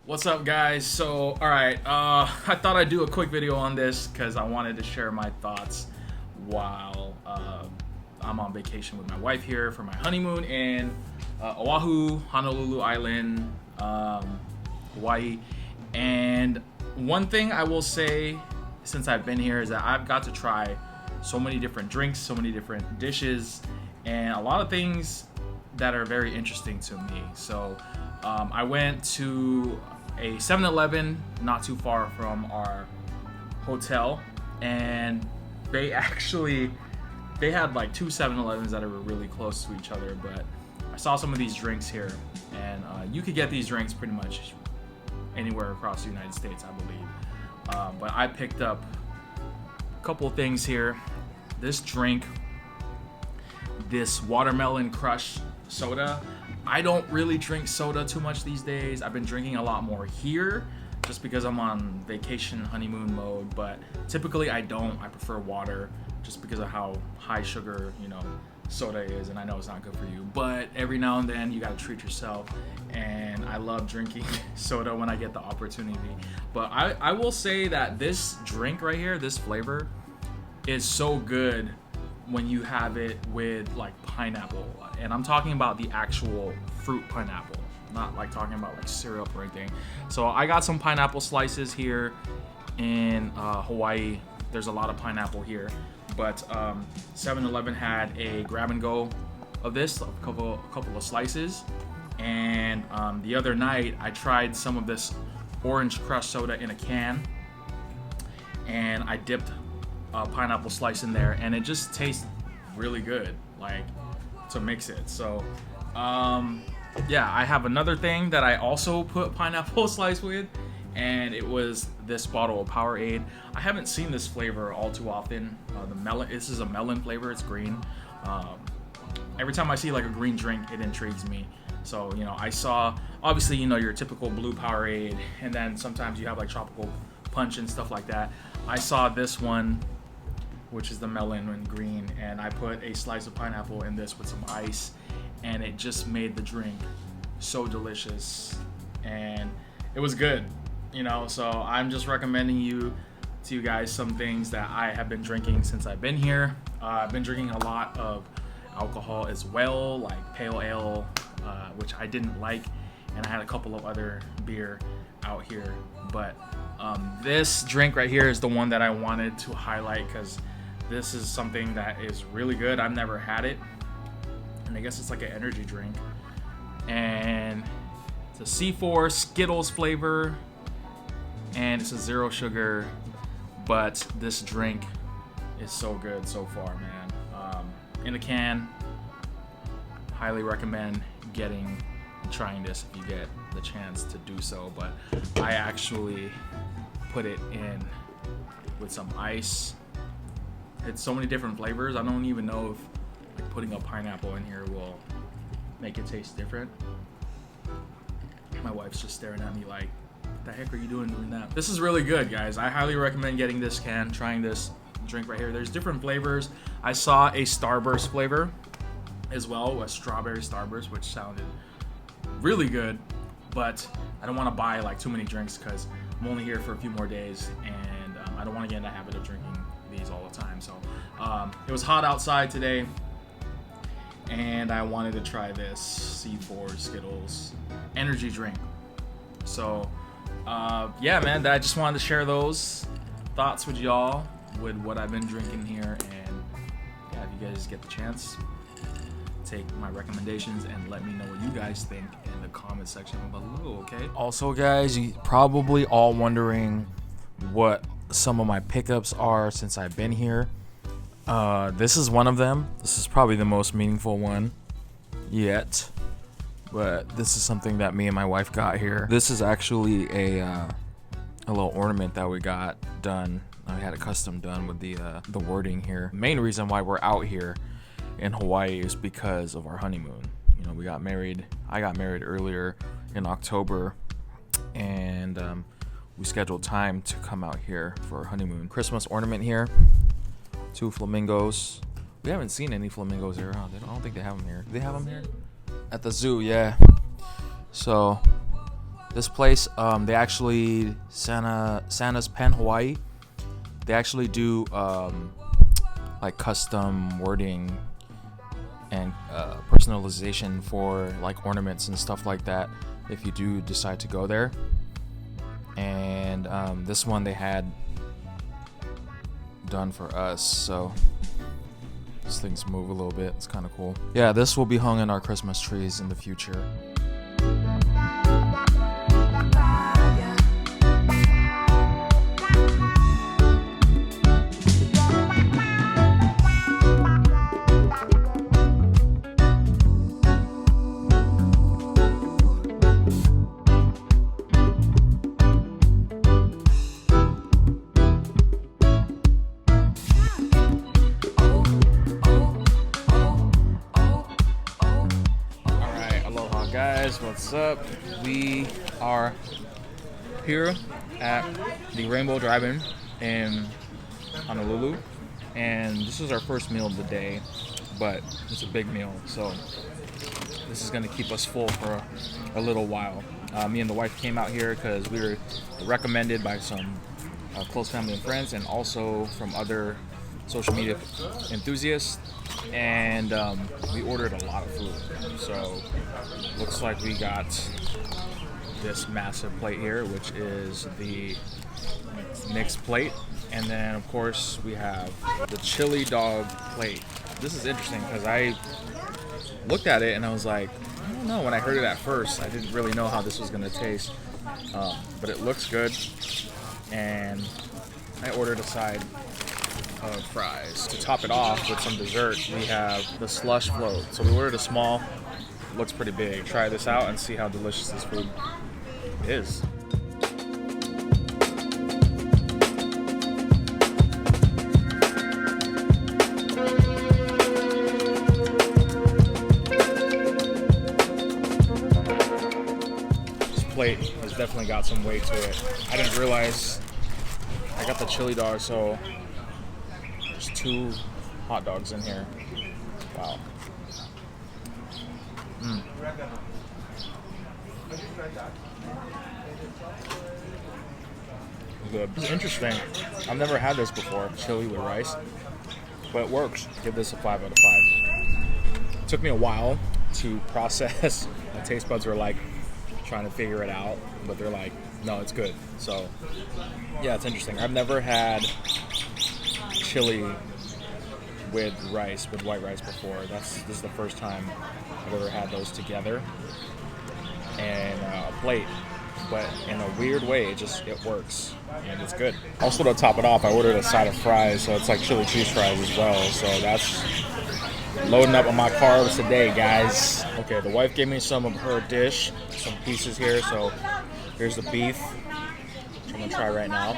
What's up, guys? So, alright, I thought I'd do a quick video on this because I wanted to share my thoughts while I'm on vacation with my wife here for my honeymoon in Oahu, Honolulu Island, Hawaii. And one thing I will say since I've been here is that I've got to try so many different drinks, so many different dishes, and a lot of things that are very interesting to me. So I went to a 7-Eleven not too far from our hotel, and they had like two 7-Elevens that are really close to each other. But I saw some of these drinks here, and you could get these drinks pretty much anywhere across the United States, I believe. But I picked up a couple things here. This drink, this watermelon crush soda. I don't really drink soda too much these days. I've been drinking a lot more here just because I'm on vacation honeymoon mode, but typically I don't. I prefer water just because of how high sugar, soda is, and I know it's not good for you, but every now and then you gotta treat yourself, and I love drinking soda when I get the opportunity. But I will say that this drink right here, this flavor, is so good when you have it with like pineapple, and I'm talking about the actual fruit pineapple, not like talking about like syrup or anything. So I got some pineapple slices here in Hawaii. There's a lot of pineapple here, but 7-Eleven had a grab and go of this, a couple of slices, and the other night I tried some of this orange crush soda in a can, and I dipped a pineapple slice in there, and it just tastes really good, like, to mix it. So yeah, I have another thing that I also put pineapple slice with, and it was this bottle of Powerade. I haven't seen this flavor all too often. The melon, this is a melon flavor, it's green. Every time I see like a green drink, it intrigues me. So I saw, obviously, your typical blue Powerade, and then sometimes you have like tropical punch and stuff like that. I saw this one, which is the melon and green, and I put a slice of pineapple in this with some ice, and it just made the drink so delicious, and it was good. So I'm just recommending to you guys some things that I have been drinking since I've been here. I've been drinking a lot of alcohol as well, like pale ale, which I didn't like, and I had a couple of other beer out here, but this drink right here is the one that I wanted to highlight because this is something that is really good. I've never had it, and I guess it's like an energy drink, and it's a C4 Skittles flavor, and it's a 0 sugar, but this drink is so good so far, man. In a can, highly recommend getting and trying this if you get the chance to do so. But I actually put it in with some ice. It's so many different flavors. I don't even know if like putting a pineapple in here will make it taste different. My wife's just staring at me like, what the heck are you doing that? This is really good, guys. I highly recommend getting this can, trying this drink right here. There's different flavors. I saw a Starburst flavor as well, a strawberry Starburst, which sounded really good, but I don't want to buy like too many drinks because I'm only here for a few more days, and I don't want to get in the habit of drinking these all the time. So it was hot outside today, and I wanted to try this C4 Skittles energy drink. So yeah, man, I just wanted to share those thoughts with y'all with what I've been drinking here, and yeah, if you guys get the chance, take my recommendations and let me know what you guys think in the comment section below, okay? Also, guys, you probably all wondering what some of my pickups are since I've been here. This is one of them. This is probably the most meaningful one yet, but this is something that me and my wife got here. This is actually a little ornament that we got done. I had it custom done with the wording here. Main reason why we're out here in Hawaii is because of our honeymoon. We got married. I got married earlier in October, and we scheduled time to come out here for our honeymoon. Christmas ornament here, 2 flamingos. We haven't seen any flamingos here. I don't think they have them here. Do they have them here? At the zoo, yeah. So This place, they actually, Santa's Pen Hawaii, they actually do like custom wording and personalization for like ornaments and stuff like that if you do decide to go there. And this one they had done for us, so these things move a little bit. It's kind of cool. Yeah, this will be hung in our Christmas trees in the future. Guys, what's up? We are here at the Rainbow Drive-In in Honolulu, and this is our first meal of the day, but it's a big meal, so this is going to keep us full for a little while. Me and the wife came out here because we were recommended by some close family and friends, and also from other social media enthusiasts, and we ordered a lot of food. So looks like we got this massive plate here, which is the mixed plate, and then of course we have the chili dog plate. This is interesting because I looked at it and I was like, I don't know, when I heard it at first I didn't really know how this was going to taste, but it looks good. And I ordered a side of fries. To top it off with some dessert, we have the slush float. So we ordered a small, looks pretty big. Try this out and see how delicious this food is. This plate has definitely got some weight to it. I didn't realize I got the chili dog, so there's 2 hot dogs in here. Wow. Good. It's interesting. I've never had this before, chili with rice, but it works. Give this a 5 out of 5. It took me a while to process. My taste buds were like trying to figure it out, but they're like, no, it's good. So yeah, it's interesting. I've never had chili with rice, with white rice before. This is the first time I've ever had those together and a plate, but in a weird way it works and it's good. Also, to top it off, I ordered a side of fries, so it's like chili cheese fries as well, so that's loading up on my carbs today, guys. Okay, the wife gave me some of her dish, some pieces here, so here's the beef, which I'm gonna try right now.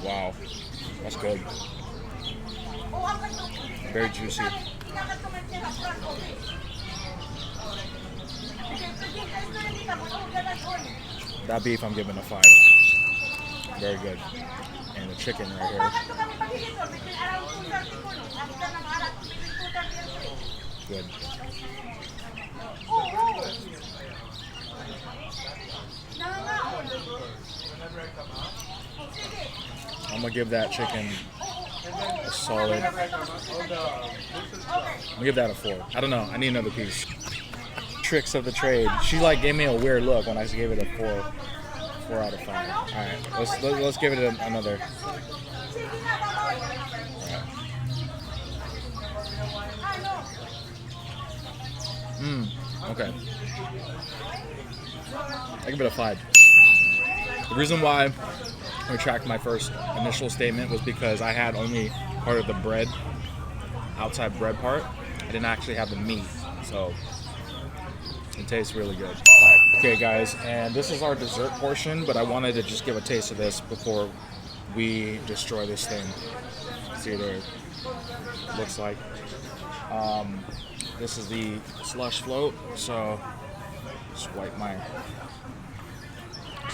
Wow, that's good. Very juicy. That beef I'm giving a 5. Very good. And the chicken right here. Good. I'm gonna give that chicken a solid. I'm gonna give that a 4. I don't know. I need another piece. Tricks of the trade. She like gave me a weird look when I gave it a 4 out of 5. All right, let's give it another. Okay. I give it a 5. The reason why I retract my first initial statement was because I had only part of the bread, outside bread part. I didn't actually have the meat, so it tastes really good. Okay, guys, and this is our dessert portion, but I wanted to just give a taste of this before we destroy this thing. See what it looks like. This is the slush float, so just wipe my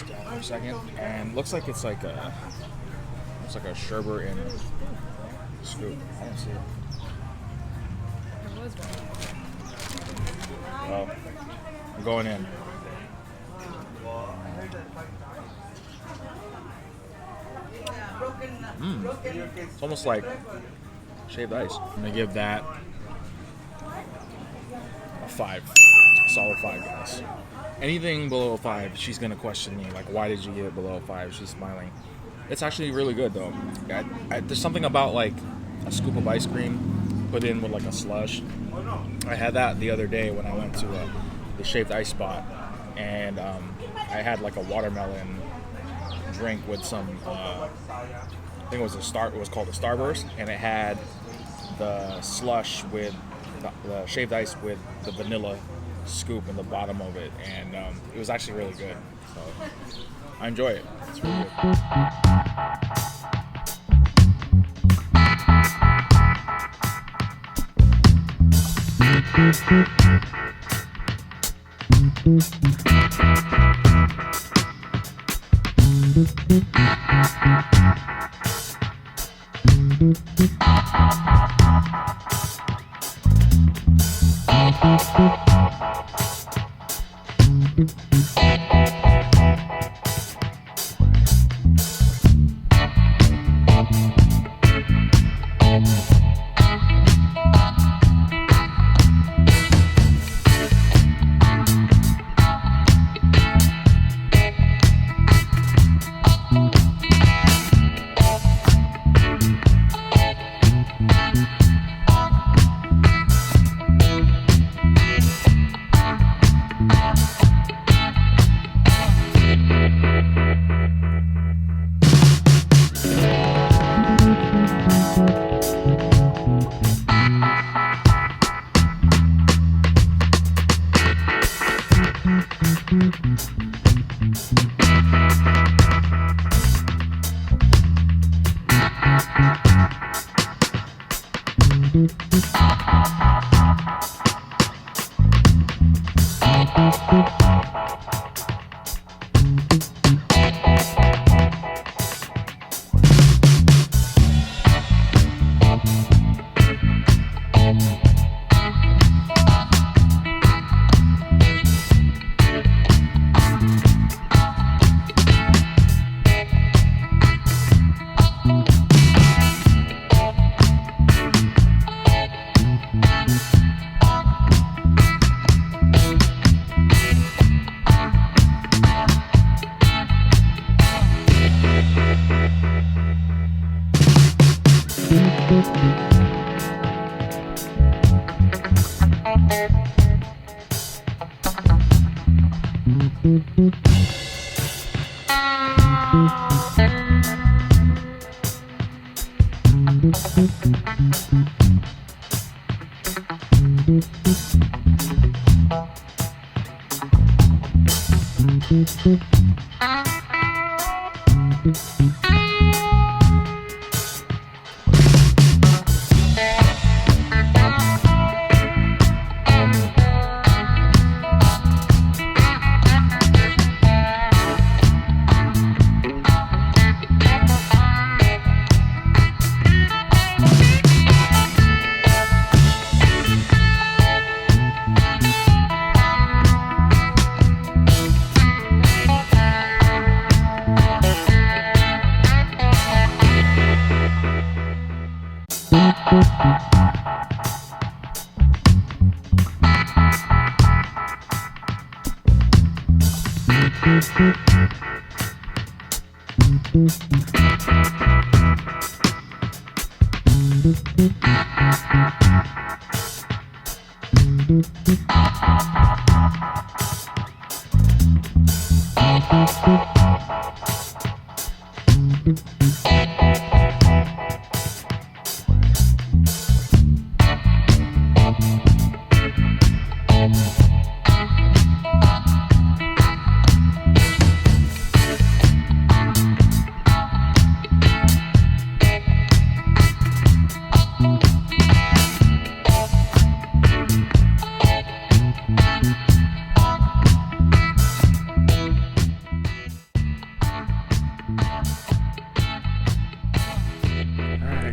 down for a second, and looks like it's like a sherbet in a scoop. I don't see it. so I'm going in. It's almost like shaved ice. I'm gonna give that a 5, solid 5, guys. Anything below a 5, she's gonna question me, like, why did you give it below a 5? She's smiling. It's actually really good though. There's something about like a scoop of ice cream put in with like a slush. I had that the other day when I went to the shaved ice spot, and I had like a watermelon drink with some. I think it was it was called a Starburst, and it had the slush with the shaved ice with the vanilla scoop in the bottom of it, and it was actually really good. So I enjoy it. It's really good.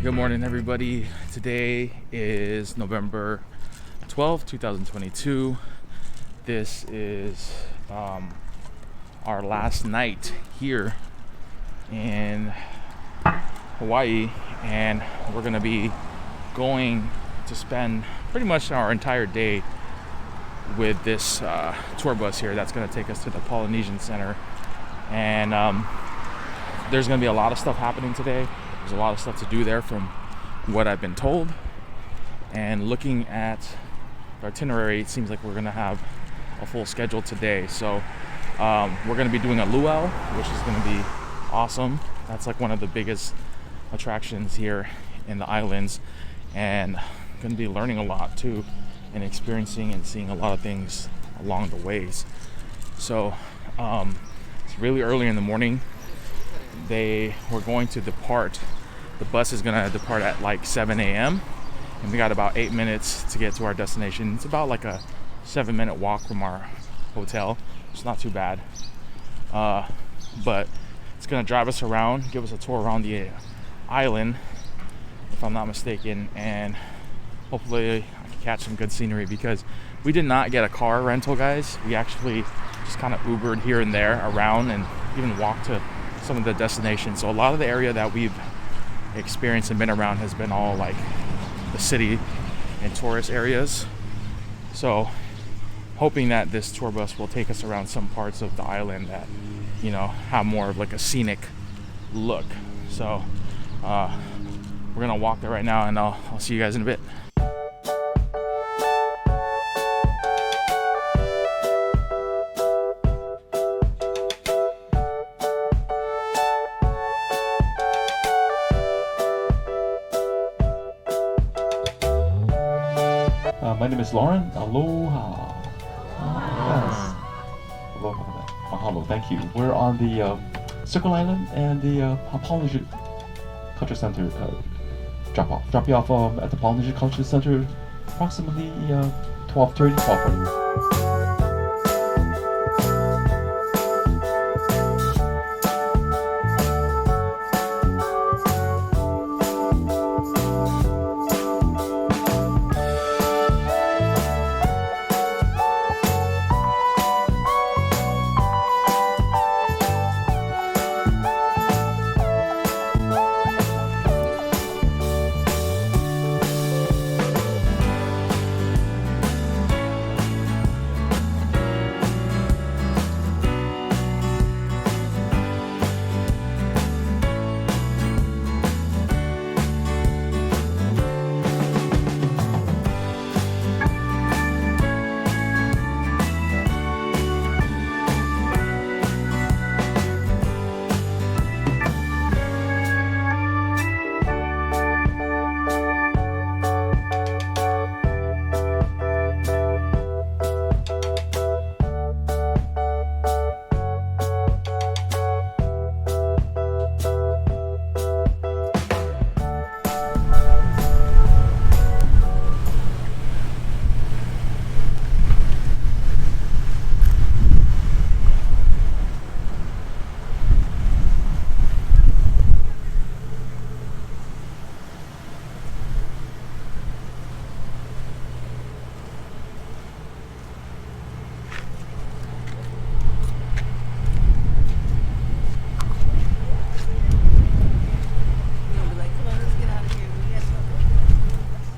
Good morning, everybody. Today is November 12th, 2022. this is our last night here in Hawaii, and we're gonna be going to spend pretty much our entire day with this tour bus here that's gonna take us to the Polynesian Center. And there's gonna be a lot of stuff happening today. There's a lot of stuff to do there from what I've been told. And looking at the itinerary, it seems like we're gonna have a full schedule today. So we're gonna be doing a luau, which is gonna be awesome. That's like one of the biggest attractions here in the islands, and going to be learning a lot too, and experiencing and seeing a lot of things along the ways. So it's really early in the morning. We're going to depart. The bus is going to depart at like 7 a.m. and we got about 8 minutes to get to our destination. It's about like a 7-minute walk from our hotel. It's not too bad, but it's going to drive us around, give us a tour around the island, if I'm not mistaken, and hopefully I can catch some good scenery, because we did not get a car rental, guys. We actually just kind of Ubered here and there around and even walked to some of the destinations. So a lot of the area that we've experienced and been around has been all like the city and tourist areas. So hoping that this tour bus will take us around some parts of the island that, you know, have more of like a scenic look. So we're gonna walk there right now, and I'll see you guys in a bit. My name is Lauren. Aloha. Yes. Aloha. Mahalo. Thank you. We're on the Circle Island and the Polynesian Culture Center drop you off at the Polynesian Culture Center approximately 12:30, 12:40.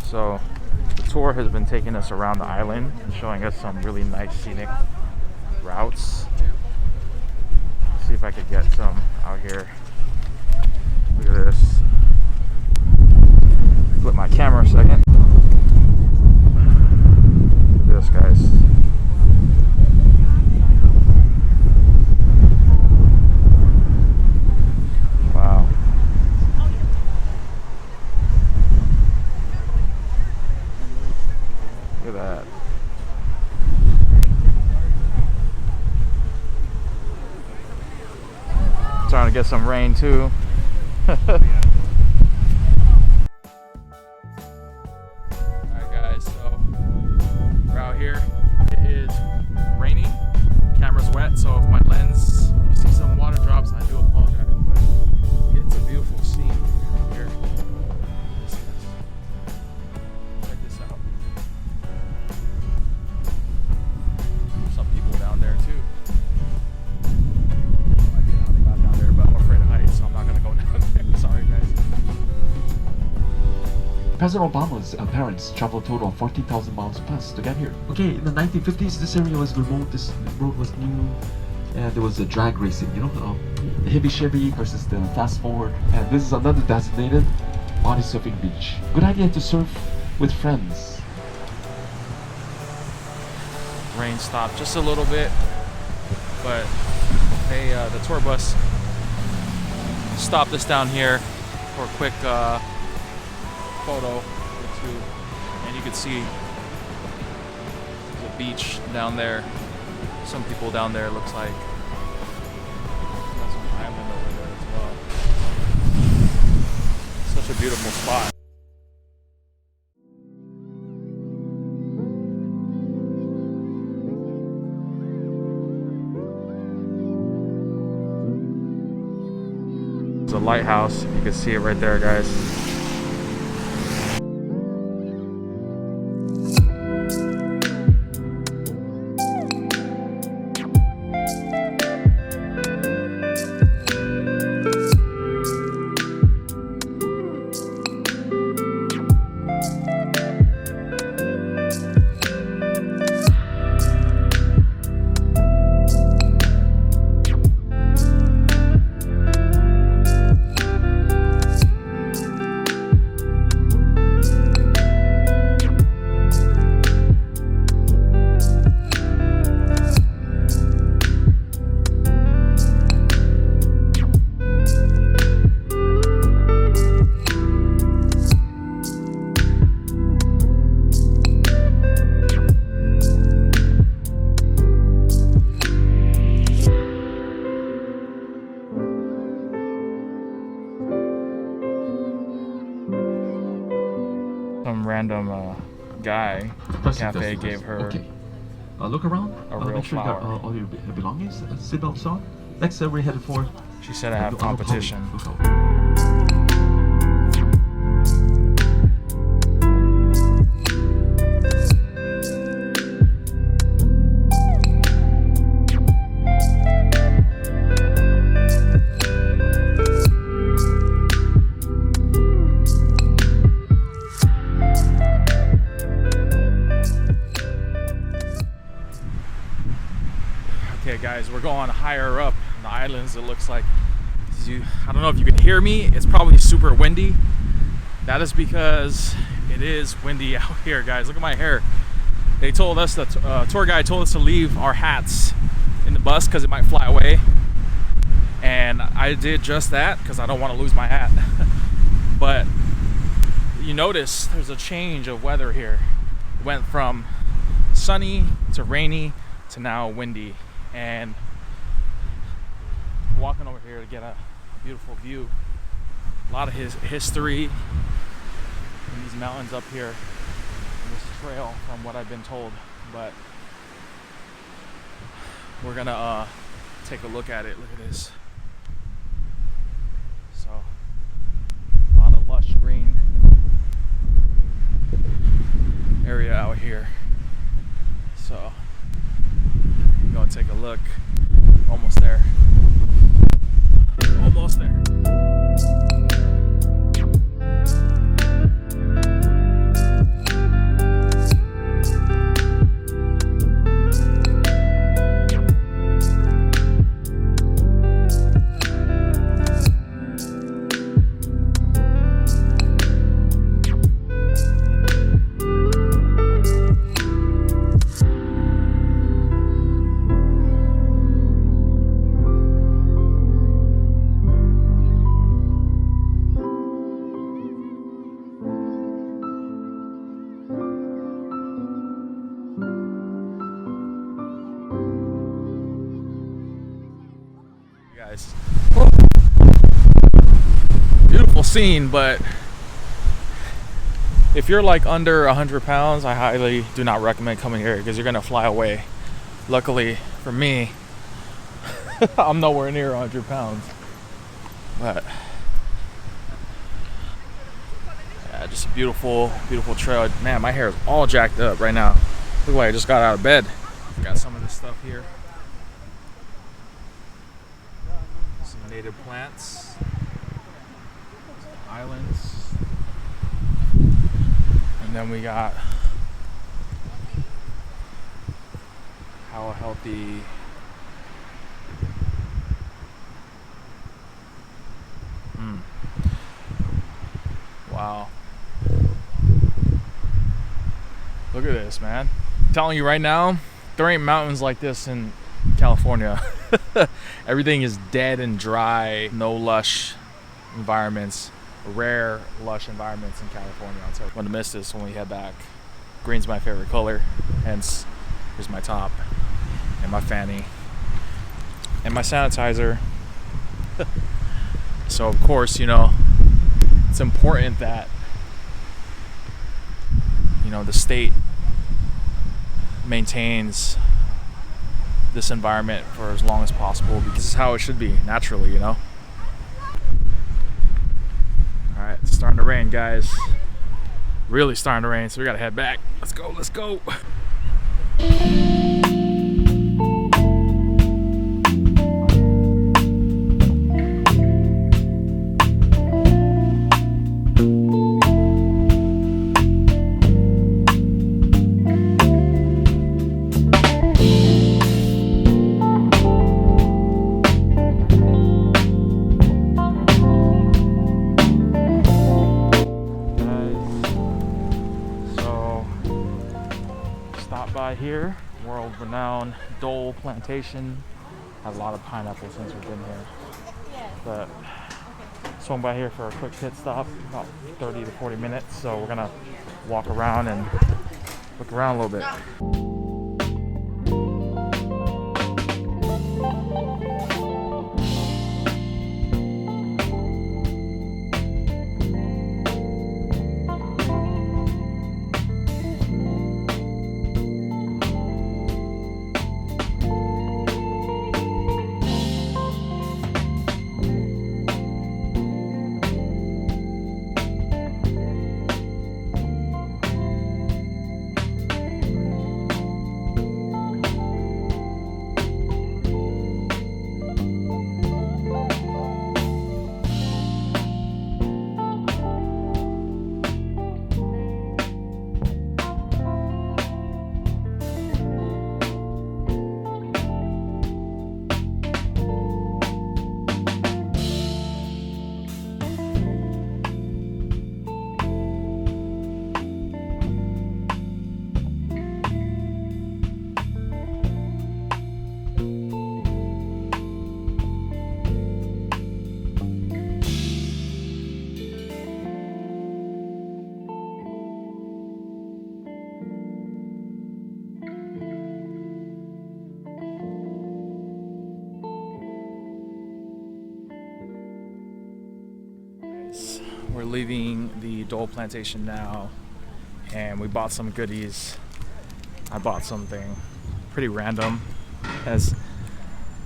So the tour has been taking us around the island and showing us some really nice scenic routes. Let's see if I could get some out here. Look at this. Flip my camera a second. Look at this, guys. Wow. Look at that. Starting to get some rain too. Alright guys, so we're out here. It is raining. Camera's wet, so if my lens, you see some water drops, I do apologize, but it's a beautiful scene here. Check this out. President Obama's parents traveled a total of 14,000 miles plus to get here. Okay, in the 1950s, this area was remote, this road was new, and there was a drag racing, you know, the heavy Chevy versus the fast forward. And this is another designated body surfing beach. Good idea to surf with friends. Rain stopped just a little bit, but they the tour bus stopped us down here for a quick photo or two, and you can see the beach down there. Some people down there, looks like. There's an island over there as well. Such a beautiful spot. It's a lighthouse. You can see it right there, guys. Some random guy at the cafe gave her look around. a real make sure you flower. got all your belongings. Seatbelts on. Next, we're headed for. She said I have competition. Okay guys, we're going higher up in the islands, it looks like. I don't know if you can hear me, it's probably super windy. That is because it is windy out here, guys. Look at my hair. They told us, the tour guide told us to leave our hats in the bus because it might fly away. And I did just that because I don't want to lose my hat. But you notice there's a change of weather here. It went from sunny to rainy to now windy. And walking over here to get a beautiful view. A lot of history in these mountains up here, in this trail, from what I've been told. But we're gonna take a look at it. Look at this. So a lot of lush green area out here. So go and take a look. Almost there. Almost there. Guys, beautiful scene, but if you're like under 100 pounds, I highly do not recommend coming here because you're gonna fly away. Luckily for me, I'm nowhere near 100 pounds, but yeah, just a beautiful trail. Man, my hair is all jacked up right now. Look like I just got out of bed. Got some of this stuff here. Some native plants, islands. And then we got how healthy. Wow. Look at this, man. I'm telling you right now, there ain't mountains like this in California. Everything is dead and dry, no lush environments, rare lush environments in California. I'll tell you. I'm gonna miss this when we head back. Green's my favorite color, hence here's my top and my fanny and my sanitizer. So of course, you know, it's important that, you know, the state maintains this environment for as long as possible, because this is how it should be naturally, you know. All right, it's starting to rain, guys. Really starting to rain, so we gotta head back. Let's go, let's go. Here, world-renowned Dole Plantation. Had a lot of pineapples since we've been here, but swung by here for a quick pit stop, about 30 to 40 minutes. So we're gonna walk around and look around a little bit. We're leaving the Dole Plantation now, and we bought some goodies. I bought something pretty random, as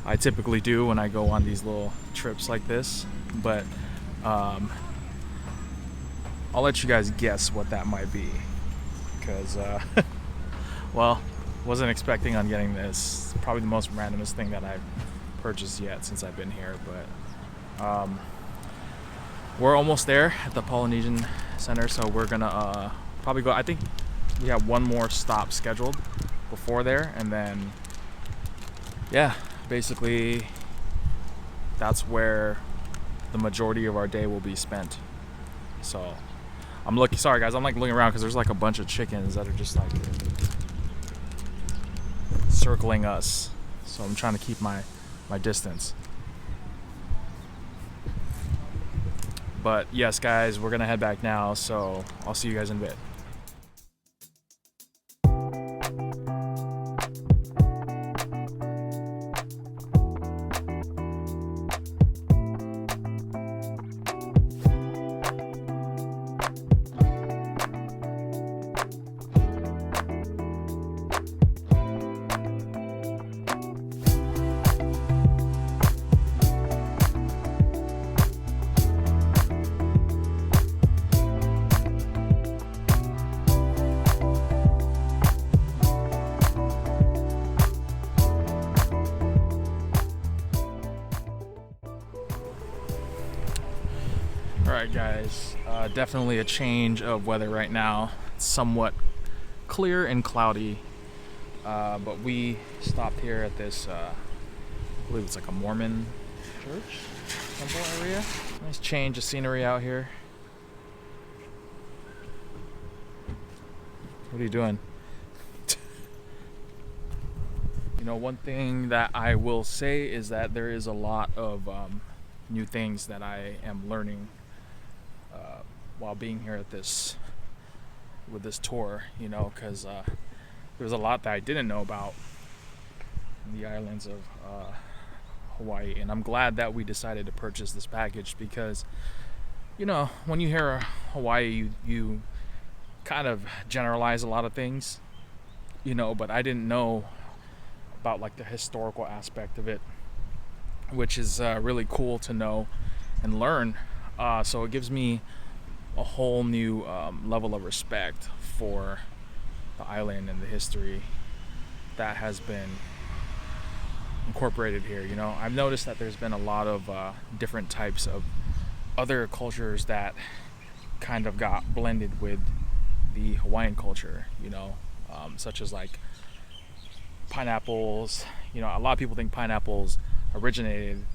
I typically do when I go on these little trips like this, but I'll let you guys guess what that might be, because well, wasn't expecting on getting this. Probably the most randomest thing that I've purchased yet since I've been here, but we're almost there at the Polynesian Center, so we're gonna probably go. I think we have one more stop scheduled before there, and then yeah, basically that's where the majority of our day will be spent. So I'm looking. Sorry guys, I'm like looking around because there's like a bunch of chickens that are just like circling us. So I'm trying to keep my distance. But yes, guys, we're gonna head back now, so I'll see you guys in a bit. Alright guys, definitely a change of weather right now. it's somewhat clear and cloudy. But we stopped here at this, I believe it's like a Mormon church, temple area. Nice change of scenery out here. What are you doing? You know, one thing that I will say is that there is a lot of new things that I am learning while being here at this tour. You know, because there's a lot that I didn't know about the islands of Hawaii, and I'm glad that we decided to purchase this package because, you know, when you hear Hawaii, you kind of generalize a lot of things, you know, but I didn't know about like the historical aspect of it, which is really cool to know and learn. So it gives me a whole new level of respect for the island and the history that has been incorporated here. You know, I've noticed that there's been a lot of different types of other cultures that kind of got blended with the Hawaiian culture, you know, such as like pineapples. You know, a lot of people think pineapples originated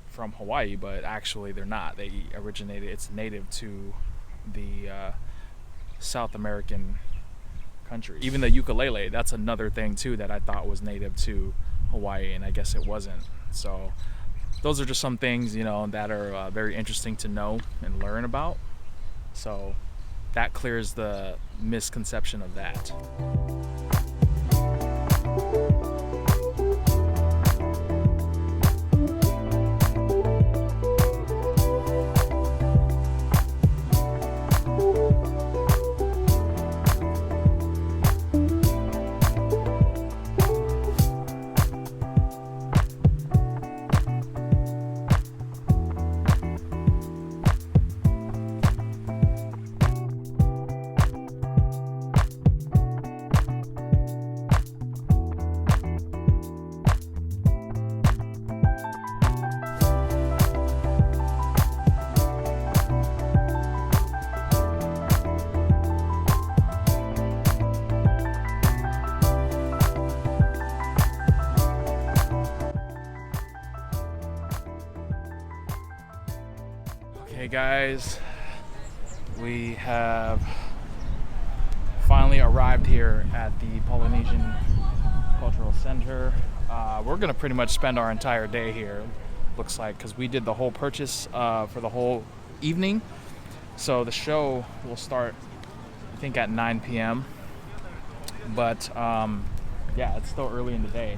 from Hawaii, but actually they're not. They originated, it's native to the South American country. Even the ukulele, that's another thing too that I thought was native to Hawaii, and I guess it wasn't. So those are just some things, you know, that are very interesting to know and learn about. So that clears the misconception of that. Okay guys, we have finally arrived here at the Polynesian Cultural Center. We're gonna pretty much spend our entire day here, looks like, because we did the whole purchase for the whole evening. So the show will start, I think, at 9 p.m. But yeah, it's still early in the day.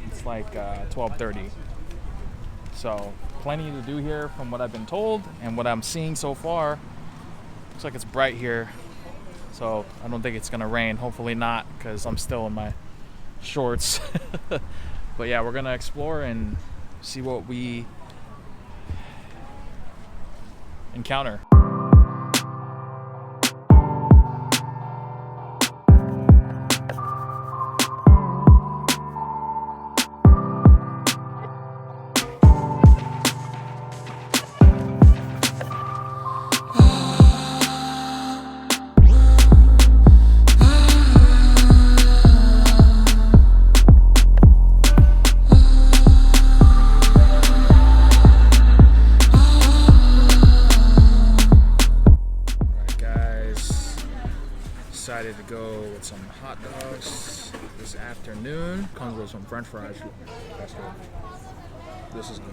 It's like 12:30. So plenty to do here from what I've been told and what I'm seeing so far. Looks like it's bright here, so I don't think it's gonna rain. Hopefully not, because I'm still in my shorts. But yeah, we're gonna explore and see what we encounter. Decided to go with some hot dogs this afternoon. Comes with some French fries. That's good. This is good.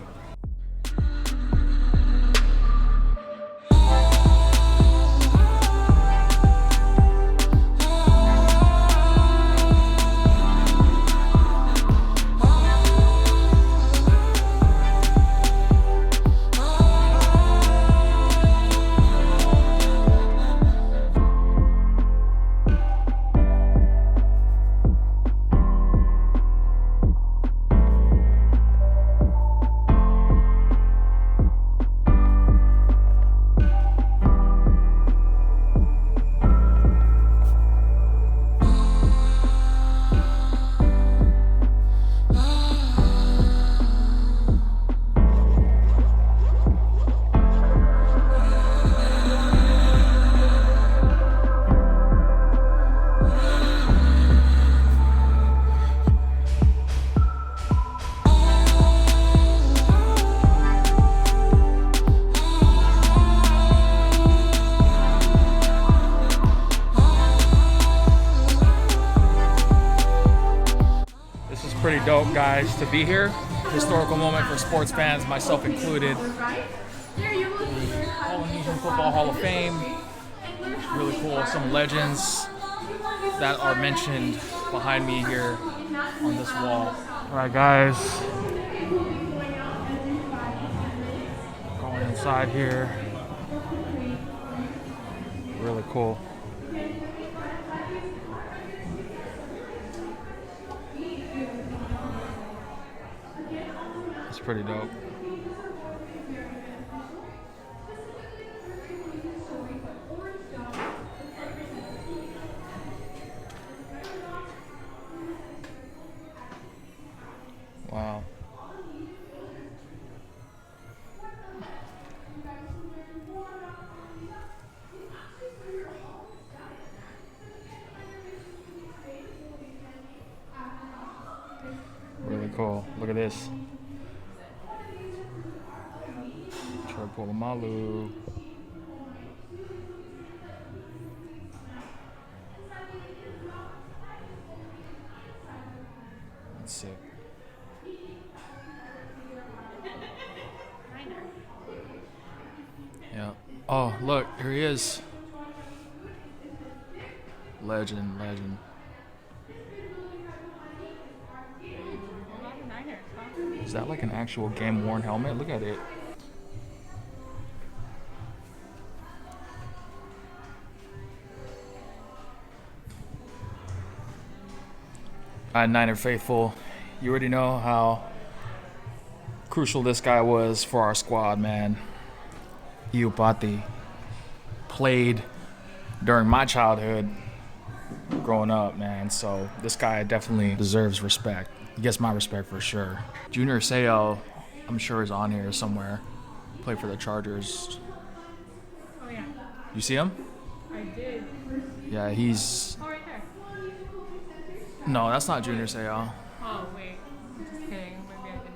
pretty dope, guys, to be here. Historical moment for sports fans, myself included. Honolulu Football Hall of Fame. Really cool. Some legends that are mentioned behind me here on this wall. All right, guys. Going inside here. Really cool. It's pretty dope. Wow. Really cool. Look at this. Honolulu. That's sick. Yeah. Oh, look, here he is. Legend. Is that like an actual game-worn helmet? Look at it. Niner faithful, you already know how crucial this guy was for our squad, man. Iupati played during my childhood growing up, man. So this guy definitely deserves respect. He gets my respect for sure. Junior Seau, I'm sure is on here somewhere. Played for the Chargers. Oh yeah. You see him? I did. Yeah, he's... Oh, right there. No, that's not Junior Seau. Oh, wait. Just kidding. Maybe I didn't.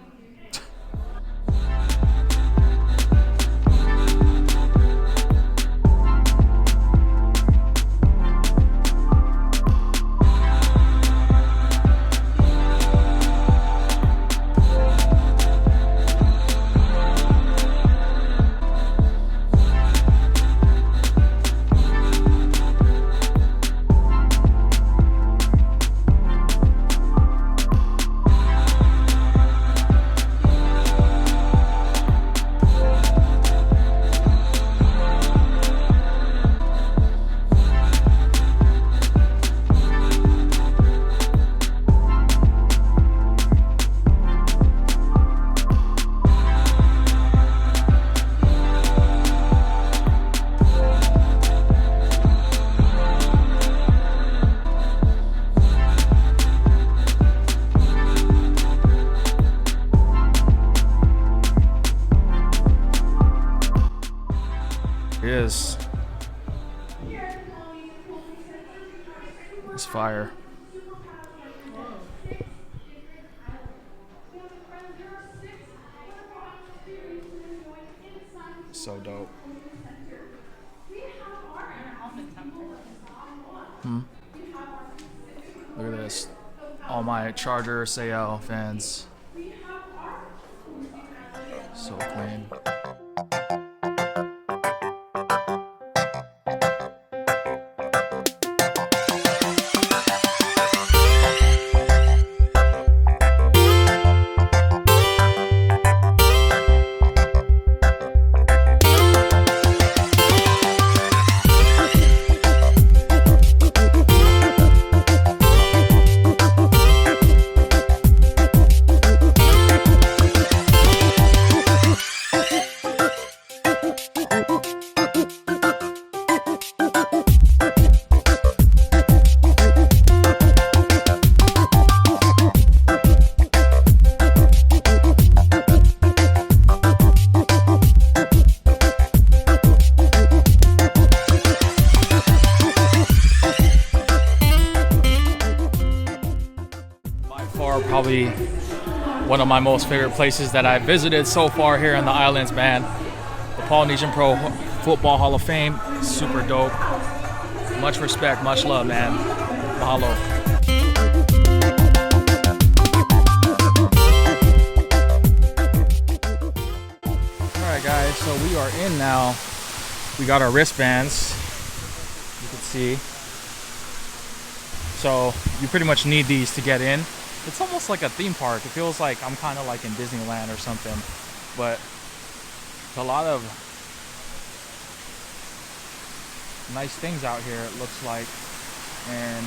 Is it's fire. So dope. Look at this. All my Charger Seau fans. So clean. Probably one of my most favorite places that I've visited so far here in the islands, man. The Polynesian Pro Football Hall of Fame, super dope. Much respect, much love, man. Mahalo. guys, so we are in now. We got our wristbands, you can see. So you pretty much need these to get in. It's almost like a theme park. It feels like I'm kind of like in Disneyland or something, but it's a lot of nice things out here, it looks like, and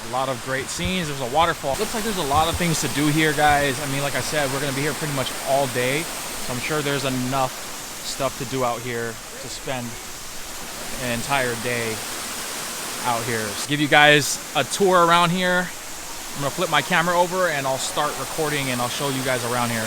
a lot of great scenes. There's a waterfall. Looks like there's a lot of things to do here, guys. I mean, like I said, we're gonna be here pretty much all day, so I'm sure there's enough stuff to do out here to spend an entire day out here. So give you guys a tour around here. I'm gonna flip my camera over and I'll start recording and I'll show you guys around here.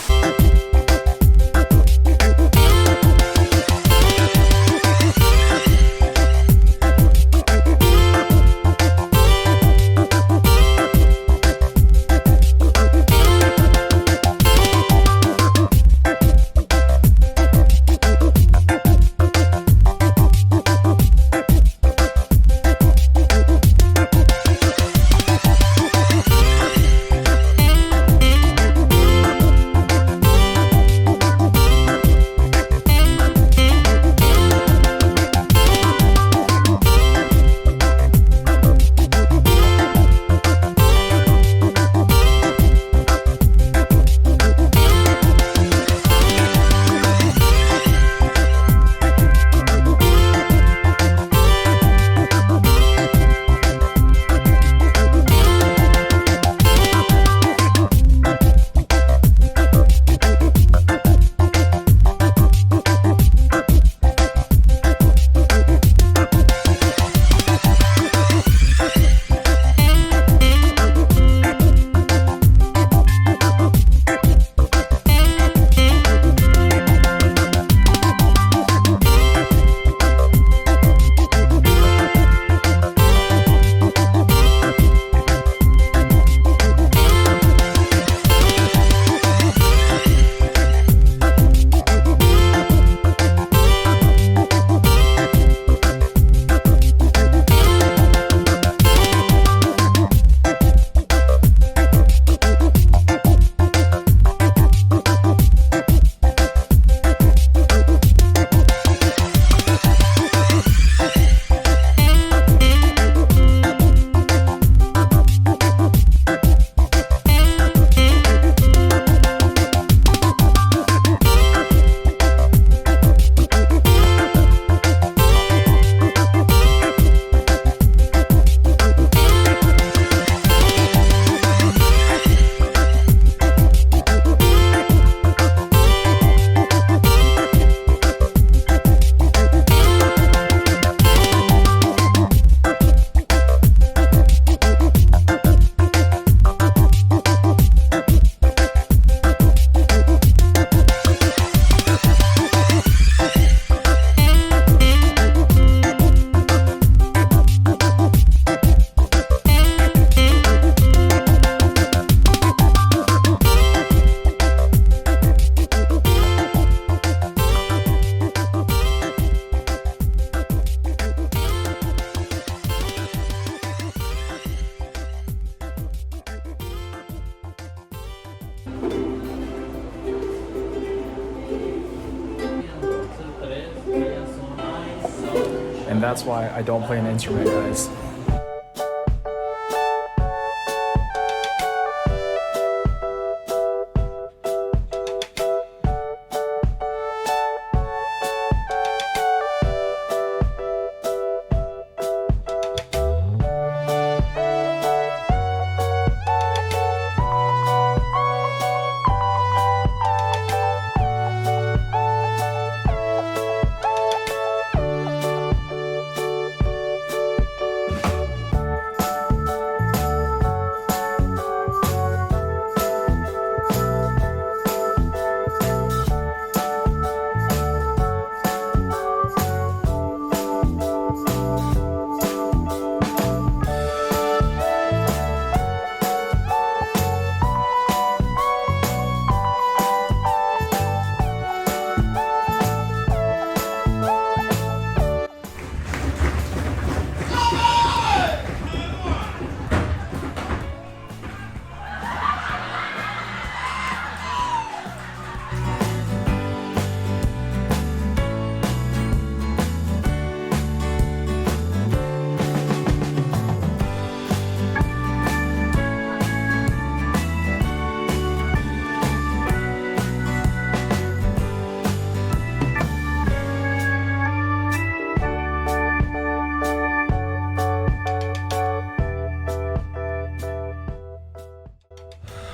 And that's why I don't play an instrument, guys.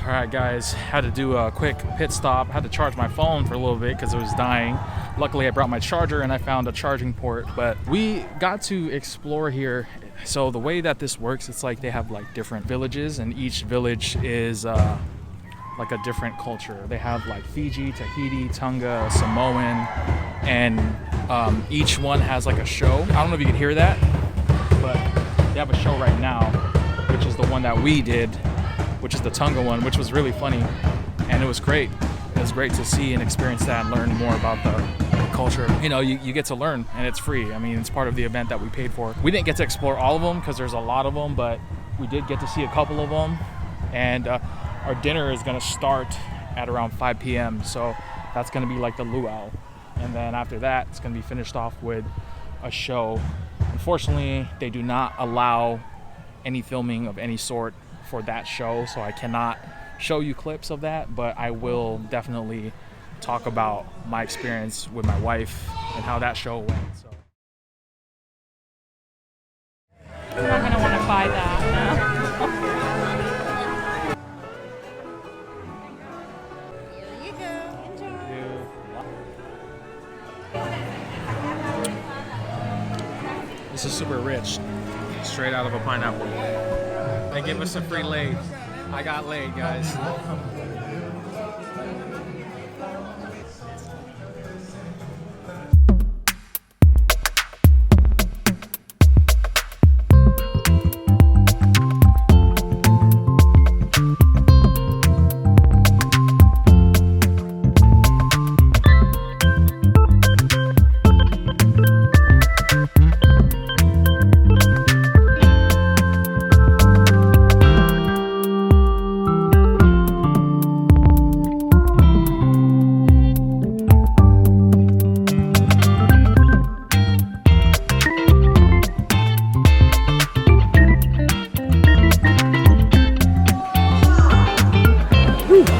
All right, guys, had to do a quick pit stop. Had to charge my phone for a little bit because it was dying. Luckily, I brought my charger and I found a charging port. But we got to explore here. So the way that this works, it's like they have like different villages, and each village is like a different culture. They have like Fiji, Tahiti, Tonga, Samoan, and each one has like a show. I don't know if you can hear that, but they have a show right now, which is the one that we did, which is the Tonga one, which was really funny, and it was great. It was great to see and experience that and learn more about the culture. You know, you get to learn, and it's free. I mean, it's part of the event that we paid for. We didn't get to explore all of them because there's a lot of them, but we did get to see a couple of them. And our dinner is gonna start at around 5 p.m. So that's gonna be like the luau. And then after that, it's gonna be finished off with a show. Unfortunately, they do not allow any filming of any sort for that show, so I cannot show you clips of that, but I will definitely talk about my experience with my wife and how that show went. So I'm not gonna want to buy that. Here you go. Enjoy. This is super rich, straight out of a pineapple. They give us a free laid. I got laid, guys.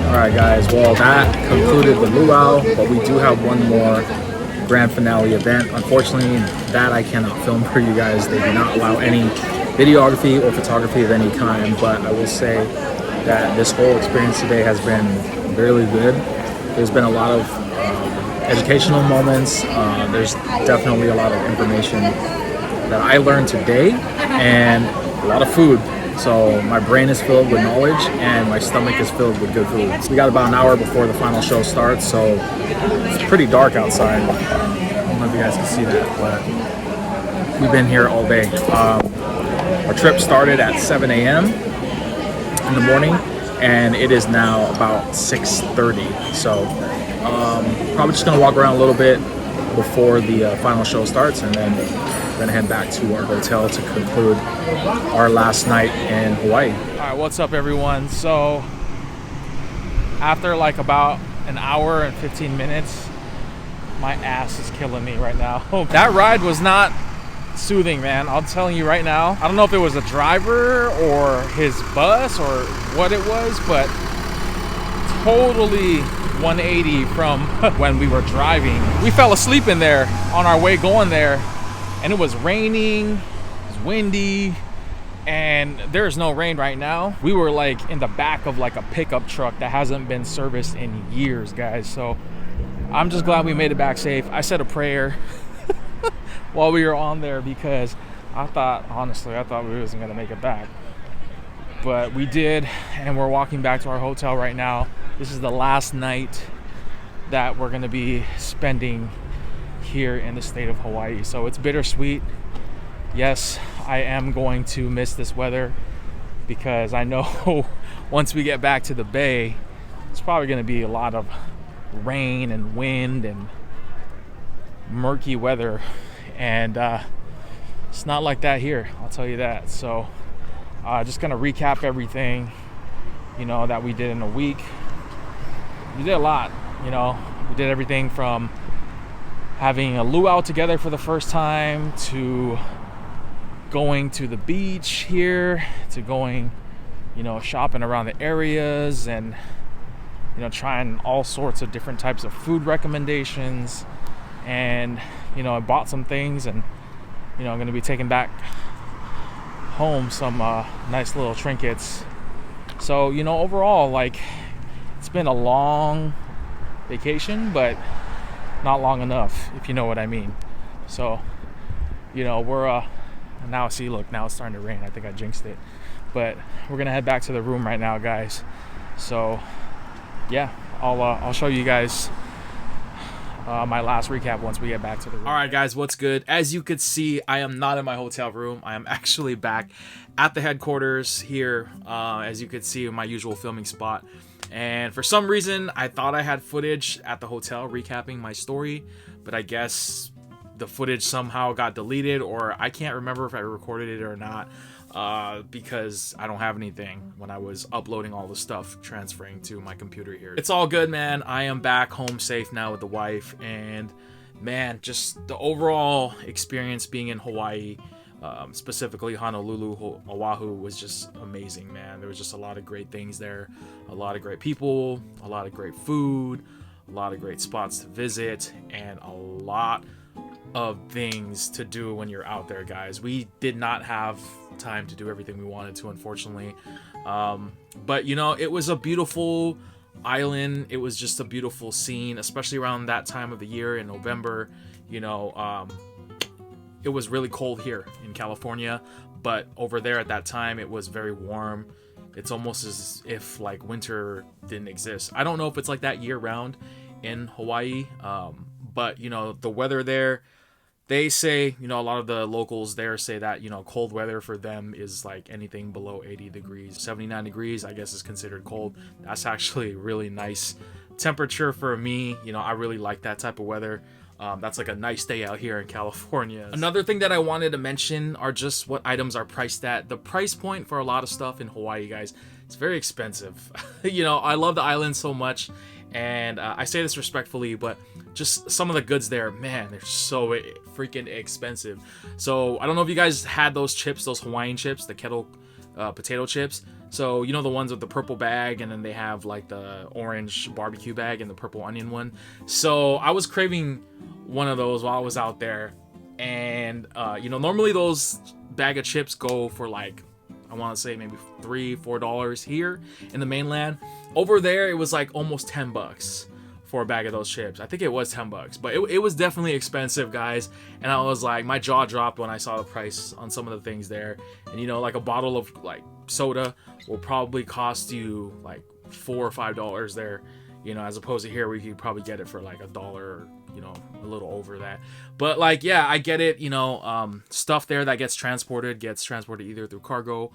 Alright guys, well that concluded the luau, but we do have one more grand finale event. Unfortunately, that I cannot film for you guys. They do not allow any videography or photography of any kind, but I will say that this whole experience today has been really good. There's been a lot of educational moments. There's definitely a lot of information that I learned today, and a lot of food. So my brain is filled with knowledge and my stomach is filled with good food. We got about an hour before the final show starts, so it's pretty dark outside. I don't know if you guys can see that, but we've been here all day. Our trip started at 7 a.m. in the morning, and it is now about 6:30. So probably just gonna walk around a little bit before the final show starts, and then we're gonna head back to our hotel to conclude our last night in Hawaii. all right, what's up everyone? So after like about an hour and 15 minutes, my ass is killing me right now. That ride was not soothing, man. I'm telling you right now. I don't know if it was a driver or his bus or what it was, but totally 180 from when we were driving. We fell asleep in there on our way going there, and it was raining, it was windy, and there's no rain right now. We were like in the back of like a pickup truck that hasn't been serviced in years, guys. So I'm just glad we made it back safe. I said a prayer while we were on there because I thought we wasn't gonna make it back, but we did, and we're walking back to our hotel right now. This is the last night that we're gonna be spending here in the state of Hawaii, so it's bittersweet. Yes, I am going to miss this weather because I know once we get back to the bay, it's probably gonna be a lot of rain and wind and murky weather, and it's not like that here, I'll tell you that. So just gonna recap everything, you know, that we did in a week. We did a lot, you know. We did everything from having a luau together for the first time, to going to the beach here, to going, you know, shopping around the areas, and, you know, trying all sorts of different types of food recommendations. And, you know, I bought some things, and, you know, I'm gonna be taking back home some nice little trinkets So, you know, overall, like, it's been a long vacation, but not long enough, if you know what I mean. So, you know, we're now see, look, now it's starting to rain. I think I jinxed it, but we're gonna head back to the room right now, guys. So yeah, I'll show you guys my last recap once we get back to the room. All right, guys, what's good? As you could see, I am not in my hotel room. I am actually back at the headquarters here, as you could see, in my usual filming spot. And for some reason, I thought I had footage at the hotel recapping my story, but I guess the footage somehow got deleted, or I can't remember if I recorded it or not, because I don't have anything when I was uploading all the stuff, transferring to my computer here. It's all good, man. I am back home safe now with the wife, and man, just the overall experience being in Hawaii, specifically Honolulu, Oahu, was just amazing, man. There was just a lot of great things there, a lot of great people, a lot of great food, a lot of great spots to visit, and a lot of things to do when you're out there, guys. We did not have time to do everything we wanted to, unfortunately, but you know, it was a beautiful island. It was just a beautiful scene, especially around that time of the year in November. You know, it was really cold here in California, but over there at that time it was very warm. It's almost as if like winter didn't exist. I don't know if it's like that year round in Hawaii, but you know, the weather there, they say, you know, a lot of the locals there say that, you know, cold weather for them is like anything below 80 degrees. 79 degrees, I guess, is considered cold. That's actually really nice temperature for me. You know, I really like that type of weather. That's like a nice day out here in California. Another thing that I wanted to mention are just what items are priced at. The price point for a lot of stuff in Hawaii, guys, it's very expensive. You know, I love the island so much, and I say this respectfully, but just some of the goods there, man, they're so freaking expensive. So I don't know if you guys had those chips, those Hawaiian chips, the kettle potato chips. So, you know, the ones with the purple bag, and then they have like the orange barbecue bag and the purple onion one. So I was craving one of those while I was out there, and you know, normally those bag of chips go for like, I want to say maybe $3-4 here in the mainland. Over there, it was like almost $10 for a bag of those chips. I think it was $10, but it was definitely expensive, guys. And I was like, my jaw dropped when I saw the price on some of the things there. And you know, like a bottle of like soda will probably cost you like $4 or $5 there, you know, as opposed to here, we could probably get it for like $1, or, you know, a little over that. But like, yeah, I get it. You know, stuff there that gets transported either through cargo,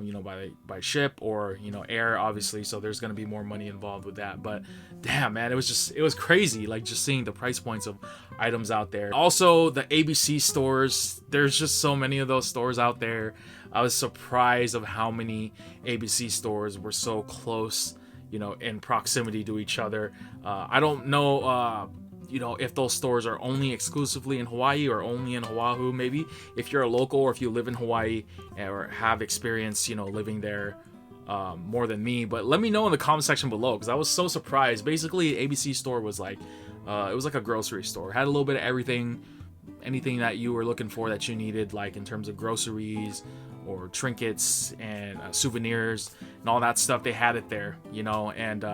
you know, by ship, or, you know, air, obviously. So there's going to be more money involved with that. But damn, man, it was crazy. Like, just seeing the price points of items out there. Also, the ABC stores, there's just so many of those stores out there. I was surprised of how many ABC stores were so close, you know, in proximity to each other. I don't know, you know, if those stores are only exclusively in Hawaii or only in Oahu. Maybe if you're a local, or if you live in Hawaii or have experience, you know, living there more than me. But let me know in the comment section below, because I was so surprised. Basically, ABC store was like, it was like a grocery store. It had a little bit of everything, anything that you were looking for that you needed, like in terms of groceries or trinkets and souvenirs and all that stuff. They had it there, you know, and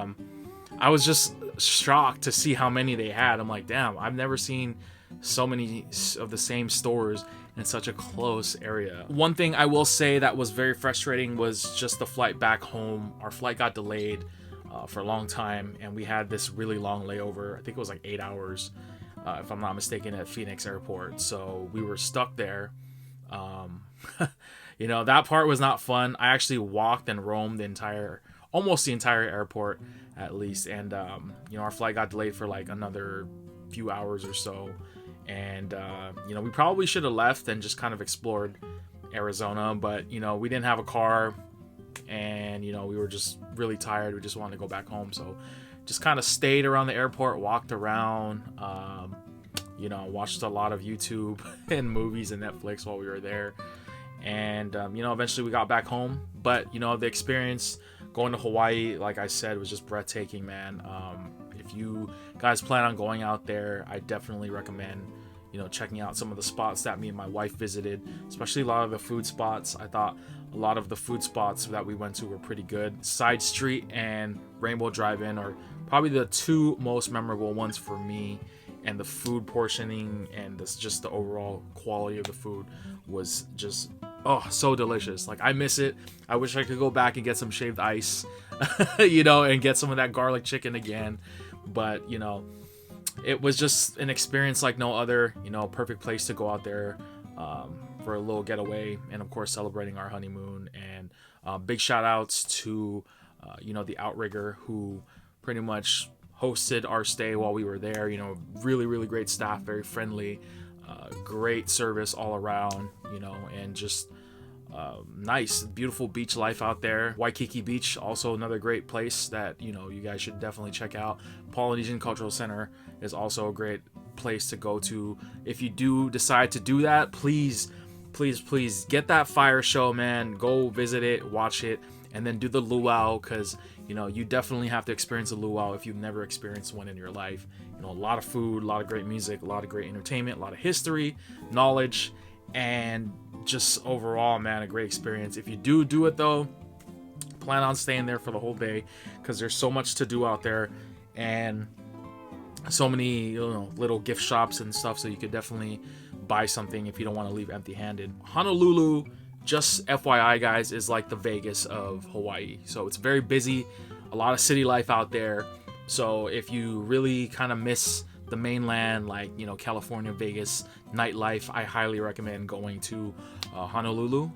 I was just shocked to see how many they had. I'm like, damn, I've never seen so many of the same stores in such a close area. One thing I will say that was very frustrating was just the flight back home. Our flight got delayed for a long time, and we had this really long layover. I think it was like 8 hours, if I'm not mistaken, at Phoenix Airport. So we were stuck there. You know, that part was not fun. I actually walked and roamed almost the entire airport, at least. And, you know, our flight got delayed for like another few hours or so. And, you know, we probably should have left and just kind of explored Arizona. But, you know, we didn't have a car. And, you know, we were just really tired. We just wanted to go back home. So just kind of stayed around the airport, walked around, you know, watched a lot of YouTube and movies and Netflix while we were there. And, you know, eventually we got back home. But, you know, the experience going to Hawaii, like I said, was just breathtaking, man. If you guys plan on going out there, I definitely recommend, you know, checking out some of the spots that me and my wife visited, especially a lot of the food spots. I thought a lot of the food spots that we went to were pretty good. Side Street and Rainbow Drive-In are probably the two most memorable ones for me, and the food portioning and just the overall quality of the food was just so delicious. Like, I miss it. I wish I could go back and get some shaved ice, you know, and get some of that garlic chicken again. But, you know, it was just an experience like no other. You know, perfect place to go out there for a little getaway, and of course celebrating our honeymoon. And big shout outs to you know, the Outrigger, who pretty much hosted our stay while we were there. You know, really great staff, very friendly, great service all around, you know, and just nice, beautiful beach life out there. Waikiki Beach, also another great place that, you know, you guys should definitely check out. Polynesian Cultural Center is also a great place to go to. If you do decide to do that, please get that fire show, man. Go visit it, watch it, and then do the luau, because, you know, you definitely have to experience a luau if you've never experienced one in your life. You know, a lot of food, a lot of great music, a lot of great entertainment, a lot of history, knowledge, and just overall, man, a great experience. If you do it though, plan on staying there for the whole day, because there's so much to do out there, and so many, you know, little gift shops and stuff, so you could definitely buy something if you don't want to leave empty-handed. Honolulu, just FYI guys, is like the Vegas of Hawaii. So it's very busy, a lot of city life out there. So if you really kind of miss the mainland, like, you know, California, Vegas nightlife, I highly recommend going to Honolulu,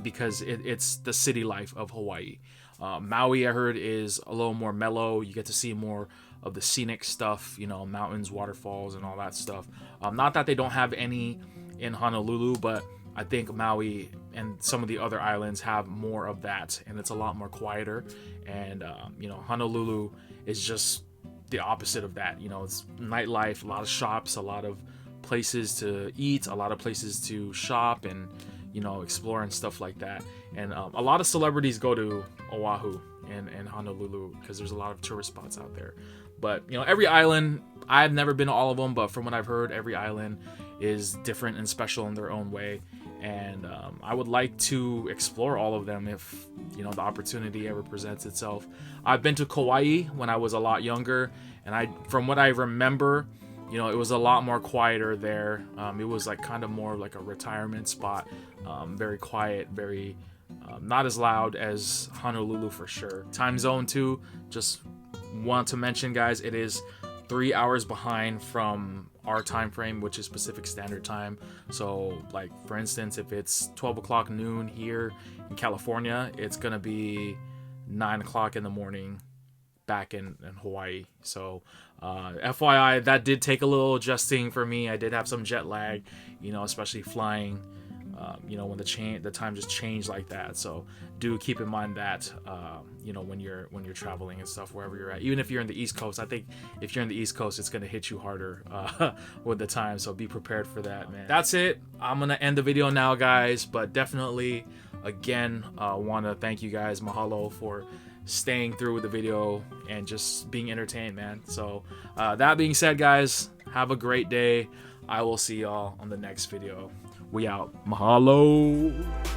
because it's the city life of Hawaii. Maui, I heard, is a little more mellow. You get to see more of the scenic stuff, you know, mountains, waterfalls, and all that stuff. Not that they don't have any in Honolulu, but I think Maui and some of the other islands have more of that, and it's a lot more quieter. And you know, Honolulu is just the opposite of that. You know, it's nightlife, a lot of shops, a lot of places to eat, a lot of places to shop and, you know, explore and stuff like that. And a lot of celebrities go to Oahu and Honolulu because there's a lot of tourist spots out there. But, you know, every island, I've never been to all of them, but from what I've heard, every island is different and special in their own way. And I would like to explore all of them if, you know, the opportunity ever presents itself. I've been to Kauai when I was a lot younger, and from what I remember, you know, it was a lot more quieter there. It was like kind of more like a retirement spot, very quiet, very not as loud as Honolulu for sure. Time zone too, just want to mention, guys, it is 3 hours behind from our time frame, which is Pacific Standard Time. So, like, for instance, if it's 12 o'clock noon here in California, it's gonna be 9 o'clock in the morning back in Hawaii. So FYI, that did take a little adjusting for me. I did have some jet lag, you know, especially flying, you know, when the time just changed like that. So do keep in mind that, you know, when you're traveling and stuff, wherever you're at, even if you're in the East Coast. I think if you're in the East Coast, it's going to hit you harder with the time. So be prepared for that, man. That's it. I'm going to end the video now, guys, but definitely, again, want to thank you guys. Mahalo for staying through with the video and just being entertained, man. So that being said, guys, have a great day. I will see y'all on the next video. We out. Mahalo.